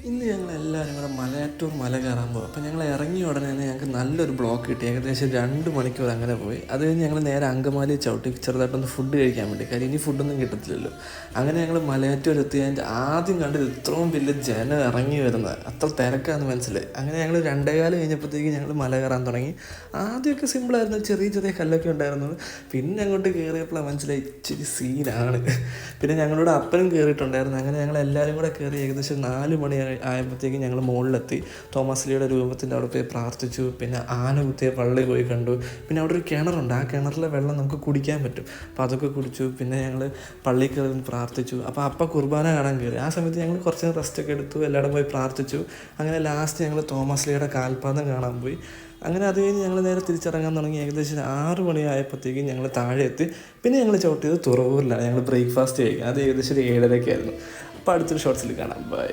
ഇന്ന് ഞങ്ങളെല്ലാവരും കൂടെ മലയാറ്റൂർ മല കയറാൻ പോകും. അപ്പോൾ ഞങ്ങൾ ഇറങ്ങിയ ഉടനെ തന്നെ ഞങ്ങൾക്ക് നല്ലൊരു ബ്ലോക്ക് കിട്ടി. ഏകദേശം 2 മണിക്കൂർ അങ്ങനെ പോയി. അത് കഴിഞ്ഞ് ഞങ്ങൾ നേരെ അങ്കമാലി ചവിട്ടി ചെറുതായിട്ടൊന്ന് ഫുഡ് കഴിക്കാൻ വേണ്ടി. കാര്യം ഇനി ഫുഡൊന്നും കിട്ടത്തില്ലല്ലോ. അങ്ങനെ ഞങ്ങൾ മലയാറ്റൂർ എത്തി. അതിൻ്റെ ആദ്യം കണ്ടത് ഇത്രയും വലിയ ജനം ഇറങ്ങി വരുന്നത്, അത്ര തിരക്കാണെന്ന് മനസ്സിലായി. അങ്ങനെ ഞങ്ങൾ 2:15 കഴിഞ്ഞപ്പോഴത്തേക്ക് ഞങ്ങൾ മല കയറാൻ തുടങ്ങി. ആദ്യമൊക്കെ സിമ്പിളായിരുന്നു, ചെറിയ ചെറിയ കല്ലൊക്കെ ഉണ്ടായിരുന്നു. പിന്നെ അങ്ങോട്ട് കയറിയപ്പോഴാണ് മനസ്സിലായി ഇച്ചിരി സീനാണ്. പിന്നെ ഞങ്ങളുടെ അപ്പനും കയറിയിട്ടുണ്ടായിരുന്നു. അങ്ങനെ ഞങ്ങൾ എല്ലാവരും കൂടെ കയറി ഏകദേശം 4 മണി ആയപ്പോഴത്തേക്കും ഞങ്ങൾ മുകളിലെത്തി. തോമസ്ലിയുടെ രൂപത്തിൻ്റെ അവിടെ പോയി പ്രാർത്ഥിച്ചു. പിന്നെ ആന കുത്തിയ പള്ളി പോയി കണ്ടു. പിന്നെ അവിടെ ഒരു കിണറുണ്ട്, ആ കിണറിലെ വെള്ളം നമുക്ക് കുടിക്കാൻ പറ്റും. അപ്പോൾ അതൊക്കെ കുടിച്ചു. പിന്നെ ഞങ്ങൾ പള്ളിയിൽ കയറി പ്രാർത്ഥിച്ചു. അപ്പോൾ കുർബാന കാണാൻ കയറി. ആ സമയത്ത് ഞങ്ങൾ കുറച്ച് റെസ്റ്റൊക്കെ എടുത്തു, എല്ലാവരും പോയി പ്രാർത്ഥിച്ചു. അങ്ങനെ ലാസ്റ്റ് ഞങ്ങൾ തോമസ്ലിയുടെ കാൽപാദം കാണാൻ പോയി. അങ്ങനെ അത് കഴിഞ്ഞ് ഞങ്ങൾ നേരെ തിരിച്ചിറങ്ങാൻ തുടങ്ങി. ഏകദേശം 6 മണിയായപ്പോഴത്തേക്കും ഞങ്ങൾ താഴെ എത്തി. പിന്നെ ഞങ്ങൾ ചവിട്ടിയത് തുറവൂരിലാണ്. ഞങ്ങൾ ബ്രേക്ക്ഫാസ്റ്റ് കഴിക്കുക. അത് ഏകദേശം ഒരു 7:30 അപ്പോൾ അടുത്തൊരു ഷോർട്സിൽ കാണാം. ബൈ.